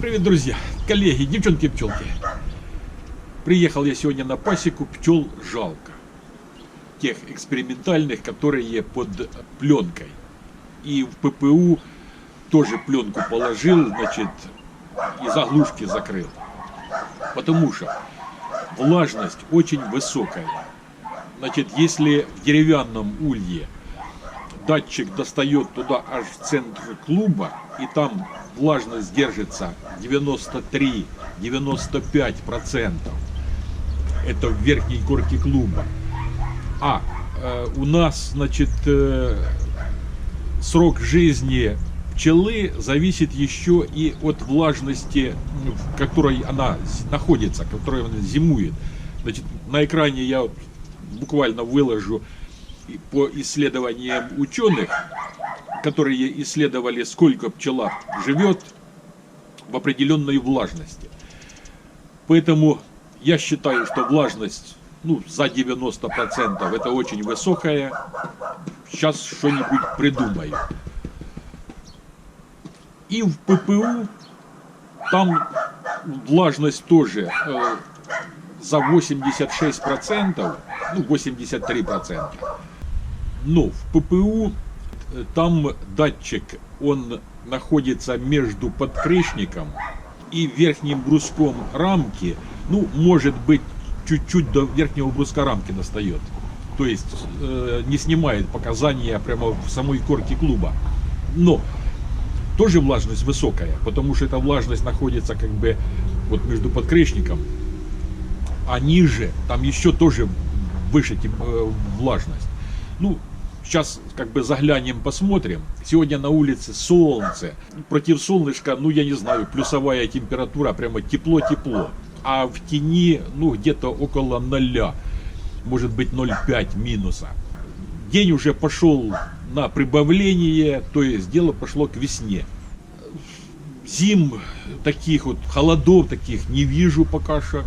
Привет, друзья, коллеги, девчонки и пчелки. Приехал я сегодня на пасеку, пчел жалко. Тех экспериментальных, которые под пленкой. И в ППУ тоже пленку положил, значит, и заглушки закрыл. Потому что влажность очень высокая. Значит, если в деревянном улье датчик достает туда аж в центр клуба, и там влажность держится 93-95%. Это в верхней корке клуба. А у нас, значит, срок жизни пчелы зависит еще и от влажности, в которой она находится, в которой она зимует. Значит, на экране я буквально выложу по исследованиям ученых, которые исследовали, сколько пчела живет в определенной влажности. Поэтому я считаю, что влажность за 90% это очень высокая. Сейчас что-нибудь придумаю. И в ППУ там влажность тоже за 86%, 83%. Но в ППУ там датчик, он находится между подкрышником и верхним бруском рамки. Может быть, чуть-чуть до верхнего бруска рамки достает. То есть не снимает показания прямо в самой корке клуба. Но тоже влажность высокая, потому что эта влажность находится как бы вот между подкрышником, а ниже там еще тоже выше влажность. Сейчас как бы заглянем, посмотрим. Сегодня на улице солнце. Против солнышка, я не знаю, плюсовая температура, прямо тепло-тепло. А в тени, где-то около 0, может быть 0,5 минуса. День уже пошел на прибавление, то есть дело пошло к весне. Зим таких вот, холодов таких не вижу пока что.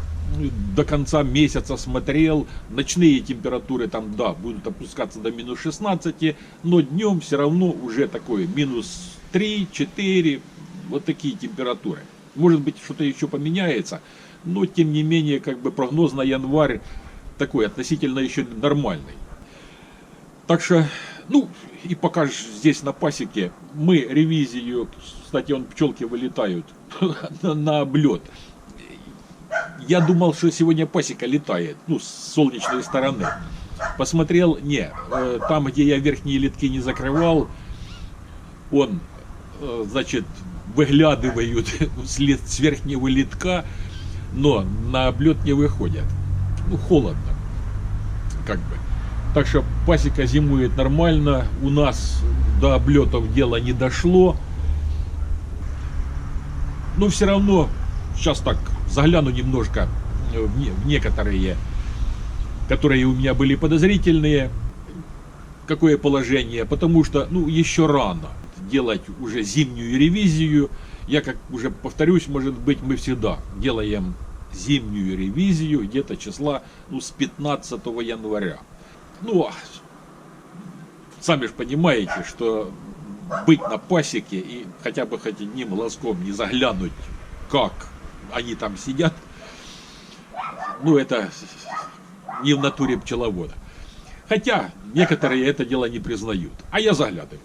До конца месяца смотрел, ночные температуры там, будут опускаться до минус 16, но днем все равно уже такое, минус 3, 4, вот такие температуры. Может быть, что-то еще поменяется, но тем не менее, как бы прогноз на январь такой, относительно еще нормальный. Так что, и пока здесь на пасеке мы ревизию, кстати, пчелки вылетают на облет. Я думал, что сегодня пасека летает, с солнечной стороны. Посмотрел, там, где я верхние литки не закрывал, значит, выглядывают с верхнего литка, но на облет не выходят. Холодно, как бы. Так что пасека зимует нормально, у нас до облетов дело не дошло. Но все равно, сейчас так, загляну немножко в некоторые, которые у меня были подозрительные, какое положение, потому что, еще рано делать уже зимнюю ревизию. Я, как уже повторюсь, может быть, мы всегда делаем зимнюю ревизию где-то числа, с 15 января. Сами же понимаете, что быть на пасеке и хотя бы хоть одним глазком не заглянуть, как они там сидят, это не в натуре пчеловода. Хотя некоторые это дело не признают, а я заглядываю.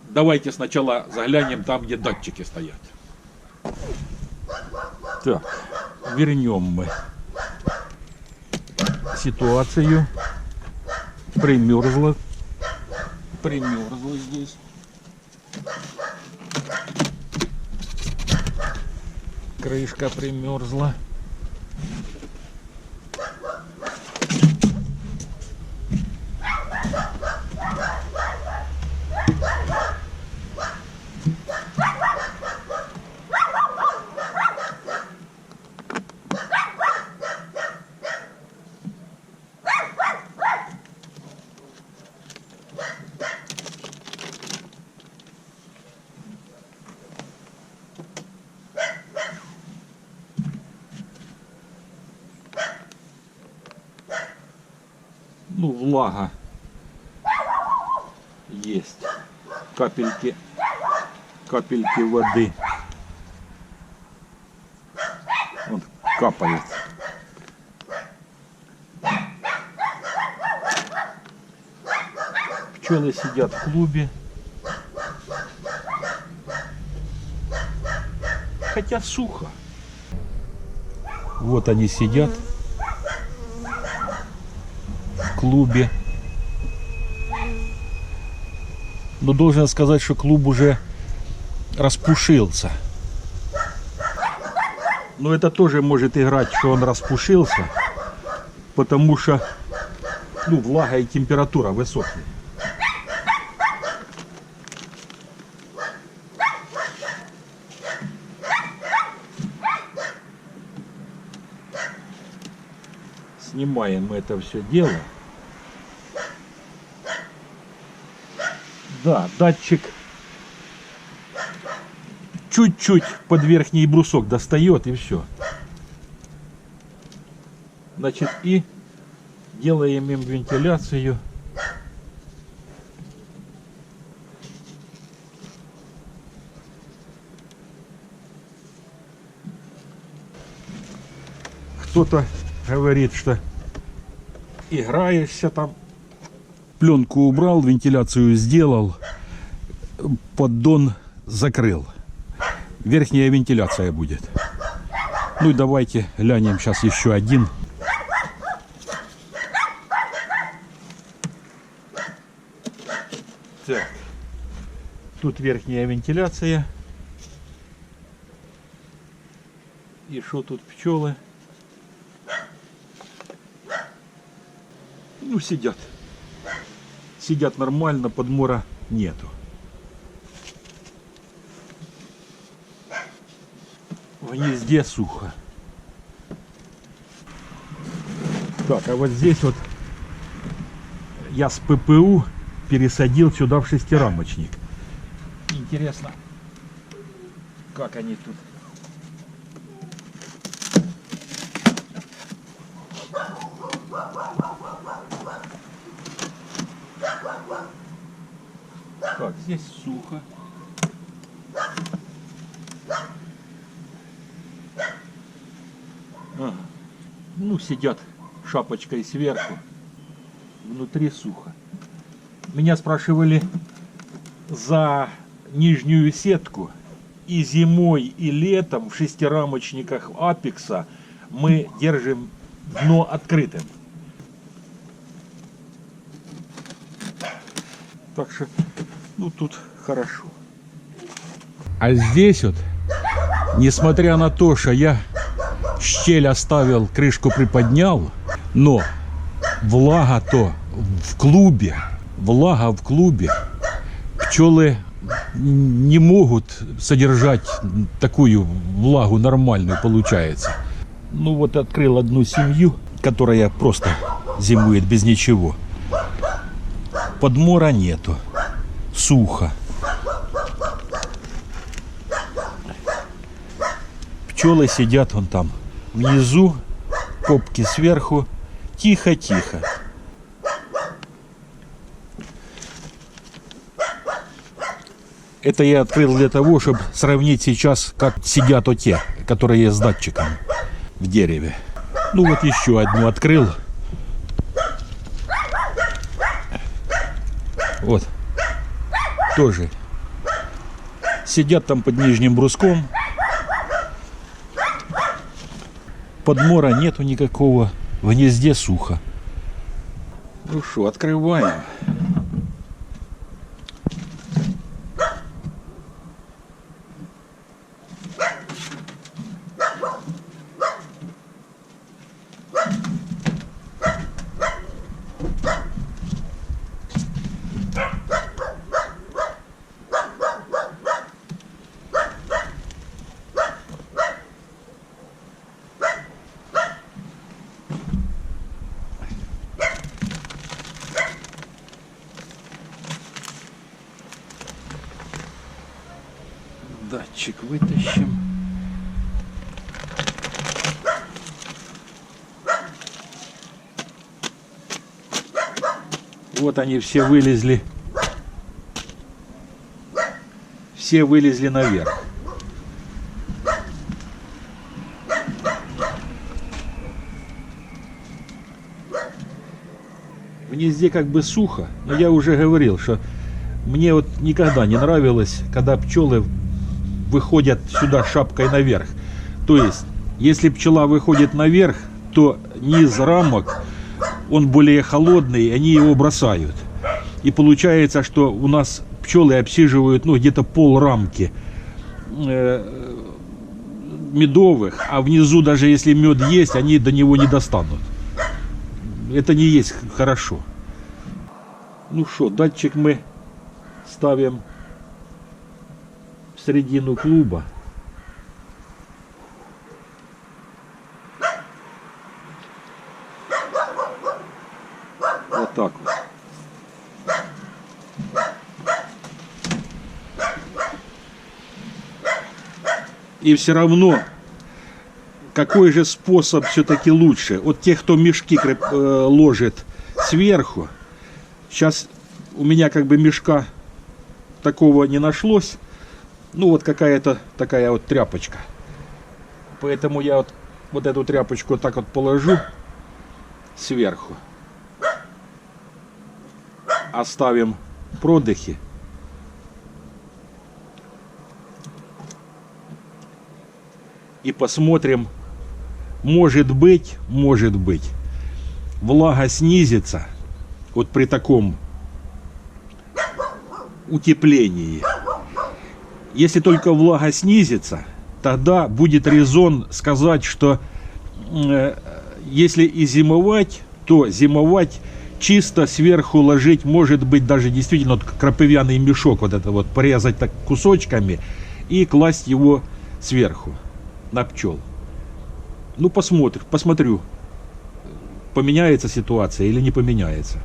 Давайте сначала заглянем там, где датчики стоят. Так, вернем мы ситуацию. Примерзло здесь. Крышка примерзла. Влага есть, капельки воды капает. Пчелы сидят в клубе. Хотя сухо. Вот они сидят в клубе. Но должен сказать, что клуб уже распушился. Но это тоже может играть, что он распушился, потому что влага и температура высокие. Снимаем мы это все дело. Да, датчик чуть-чуть под верхний брусок достает и все. Значит, и делаем им вентиляцию. Кто-то говорит, что играешься там. Пленку убрал, вентиляцию сделал, поддон закрыл. Верхняя вентиляция будет. Ну и давайте глянем сейчас еще один. Так. Тут верхняя вентиляция. И что тут пчелы? Ну, сидят. Сидят нормально, подмора нету. В гнезде сухо. Так, а вот здесь вот я с ППУ пересадил сюда в шестирамочник. Интересно, как они тут. Так, здесь сухо. Ага. Ну, сидят шапочкой сверху. Внутри сухо. Меня спрашивали за нижнюю сетку. И зимой, и летом в шестирамочниках Апекса мы держим дно открытым. Так что, ну, тут хорошо. А здесь вот, несмотря на то, что я щель оставил, крышку приподнял, но влага-то в клубе, пчелы не могут содержать такую влагу нормальную, получается. Ну вот открыл одну семью, которая просто зимует без ничего. Подмора нету, сухо. Пчелы сидят вон там внизу, копки сверху, тихо-тихо. Это я открыл для того, чтобы сравнить сейчас, как сидят те, которые с датчиком в дереве. Ну вот еще одну открыл. Вот. Тоже. Сидят там под нижним бруском. Подмора нету никакого. В гнезде сухо. Ну что, открываем. Датчик вытащим. Вот они все вылезли. Все вылезли наверх. везде как бы сухо, но я уже говорил, что мне вот никогда не нравилось, когда пчелы выходят сюда шапкой наверх. То есть, если пчела выходит наверх, то низ рамок, он более холодный, они его бросают. И получается, что у нас пчелы обсиживают, ну, где-то пол рамки медовых, а внизу, даже если мед есть, они до него не достанут. Это не есть хорошо. Ну что, датчик мы ставим в середину клуба. Вот так вот. И все равно, какой же способ все-таки лучше? Вот тех, кто мешки ложит сверху. Сейчас у меня как бы мешка такого не нашлось. Ну вот какая-то такая вот тряпочка. Поэтому я вот эту тряпочку так вот положу сверху. Оставим продыхи. И посмотрим, может быть, влага снизится вот при таком утеплении. Если только влага снизится, тогда будет резон сказать, что если и зимовать, то зимовать чисто сверху ложить, может быть, даже действительно вот крапивяный мешок, вот это вот порезать так кусочками и класть его сверху на пчел. Ну, посмотрю, поменяется ситуация или не поменяется.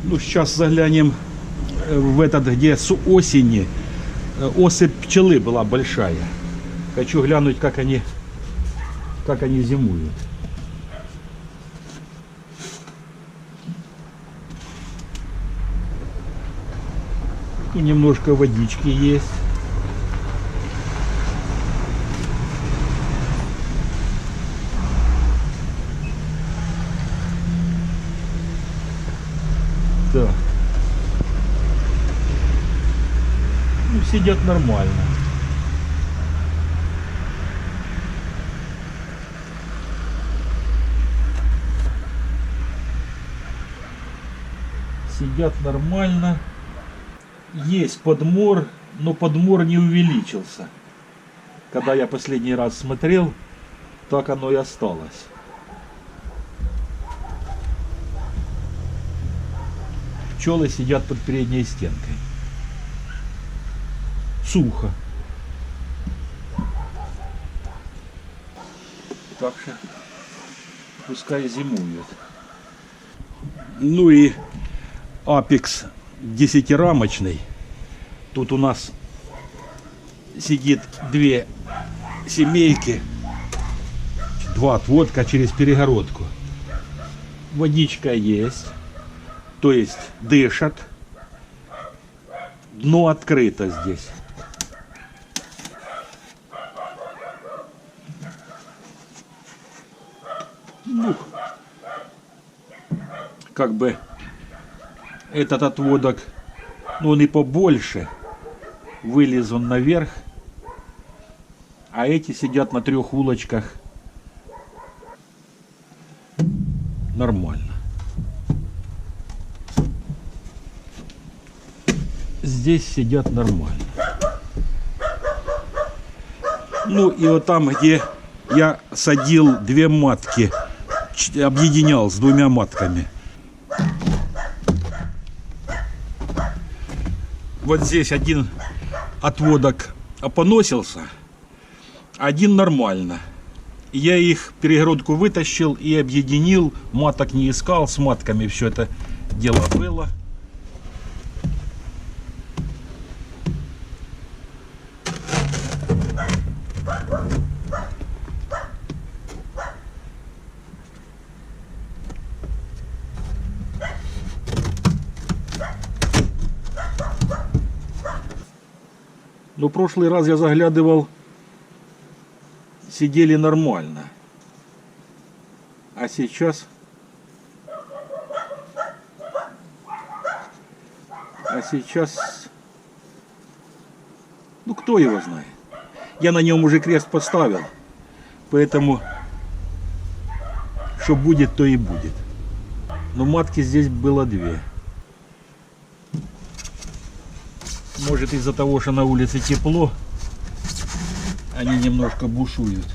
Ну, сейчас заглянем в этот, где с осени особь пчелы была большая. Хочу глянуть, как они зимуют. И немножко водички есть. Так. Ну, сидят нормально. Сидят нормально. Есть подмор, но подмор не увеличился. Когда я последний раз смотрел, так оно и осталось. Пчелы сидят под передней стенкой. Сухо. Так что пускай зимуют. Ну и апекс 10-рамочный. Тут у нас сидит 2 семейки, 2 отводка через перегородку. Водичка есть. То есть дышат. Дно открыто здесь. Ну, как бы этот отводок, ну, он и побольше. Вылез он наверх. А эти сидят на 3 улочках. Нормально. Здесь сидят нормально. Ну и вот там, где я садил 2 матки, объединял с 2 матками. Вот здесь один отводок опоносился, один нормально. Я их перегородку вытащил и объединил, маток не искал, с матками все это дело было. Но в прошлый раз я заглядывал, сидели нормально. А сейчас А сейчас, ну кто его знает. Я на нем уже крест поставил, поэтому что будет, то и будет. Но матки здесь было 2. Может, из-за того, что на улице тепло, они немножко бушуют.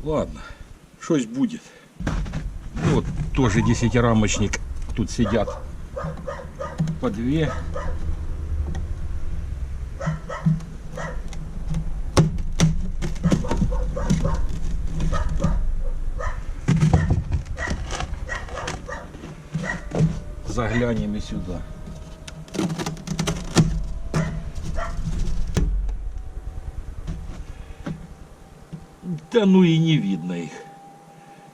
Ладно, что-то будет. Ну, вот тоже 10-рамочник. Тут сидят по 2. Заглянем и сюда. Да ну и не видно их.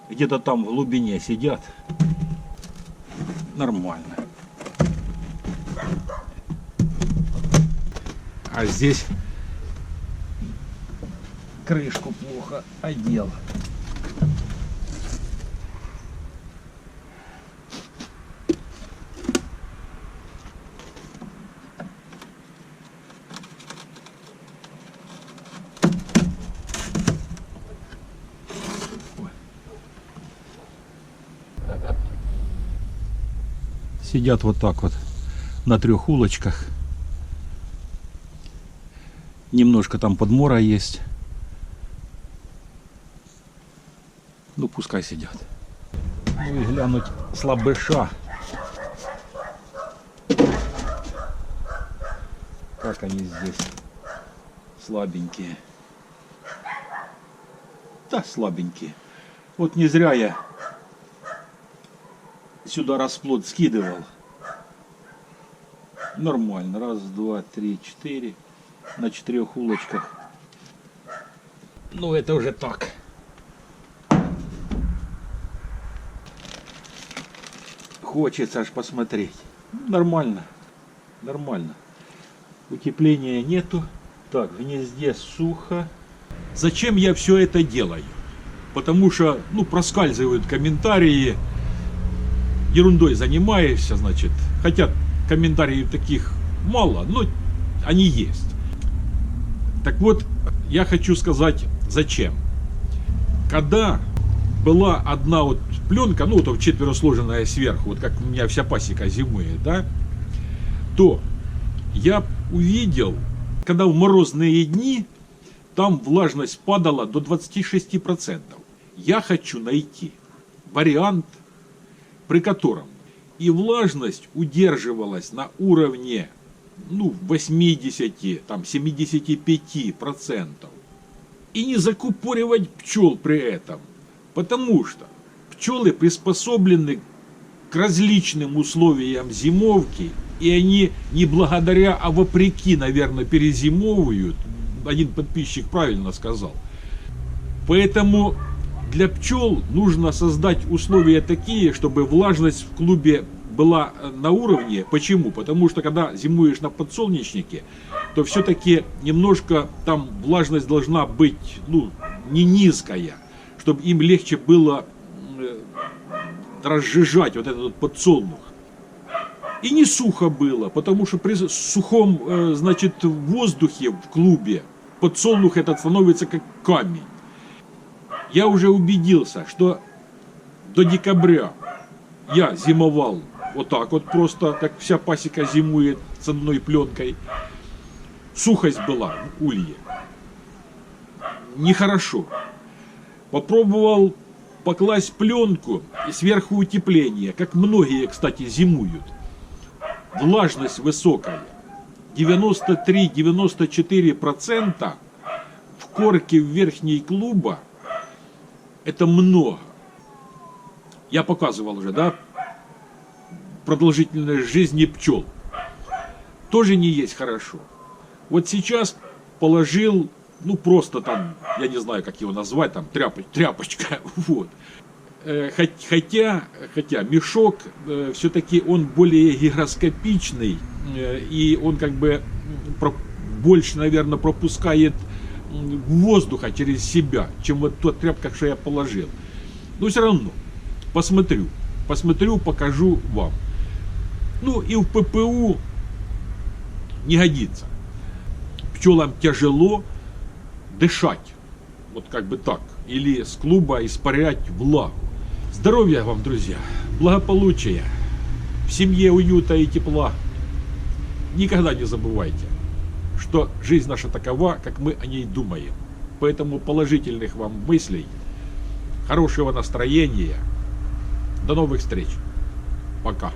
Где-то там в глубине сидят. Нормально. А здесь крышку плохо одел. Сидят вот так вот на 3 улочках. Немножко там подмора есть. Ну пускай сидят. Ну и глянуть слабыша. Как они здесь слабенькие. Да, слабенькие. Вот не зря я сюда расплод скидывал. Нормально. 1, 2, 3, 4. На 4 улочках. Ну это уже так. Хочется аж посмотреть. Нормально. Нормально. Утепления нету. Так, в гнезде сухо. Зачем я все это делаю? Потому что, ну, проскальзывают комментарии. Ерундой занимаешься, значит. Хотя комментариев таких мало, но они есть. Так вот, я хочу сказать, зачем. Когда была одна вот пленка, ну, вот четверо сложенная сверху, вот как у меня вся пасека зимует, да, то я увидел, когда в морозные дни там влажность падала до 26%. Я хочу найти вариант, при котором и влажность удерживалась на уровне, ну, 80, там, 75%. И не закупоривать пчел при этом. Потому что пчелы приспособлены к различным условиям зимовки. И они не благодаря, а вопреки, наверное, перезимовывают. Один подписчик правильно сказал. Поэтому для пчел нужно создать условия такие, чтобы влажность в клубе была на уровне. Почему? Потому что когда зимуешь на подсолнечнике, то все-таки немножко там влажность должна быть, ну, не низкая, чтобы им легче было разжижать вот этот подсолнух. И не сухо было, потому что при сухом, значит, воздухе в клубе подсолнух этот становится как камень. Я уже убедился, что до декабря я зимовал вот так вот просто, как вся пасека зимует с одной пленкой. Сухость была в улье. Нехорошо. Попробовал покласть пленку и сверху утепление, как многие, кстати, зимуют. Влажность высокая. 93-94% в корке верхней клуба. Это много. Я показывал уже, да? Продолжительность жизни пчел. Тоже не есть хорошо. Вот сейчас положил, ну просто там, я не знаю, как его назвать, там тряпочка, вот. Хотя мешок все-таки он более гигроскопичный, и он как бы больше, наверное, пропускает воздуха через себя, чем вот тот тряпка, что я положил. Но все равно посмотрю, покажу вам. Ну и в ППУ не годится. Пчелам тяжело дышать, вот как бы так, или с клуба испарять влагу. Здоровья вам, друзья, благополучия, в семье уюта и тепла. Никогда не забывайте, что жизнь наша такова, как мы о ней думаем. Поэтому положительных вам мыслей, хорошего настроения. До новых встреч. Пока.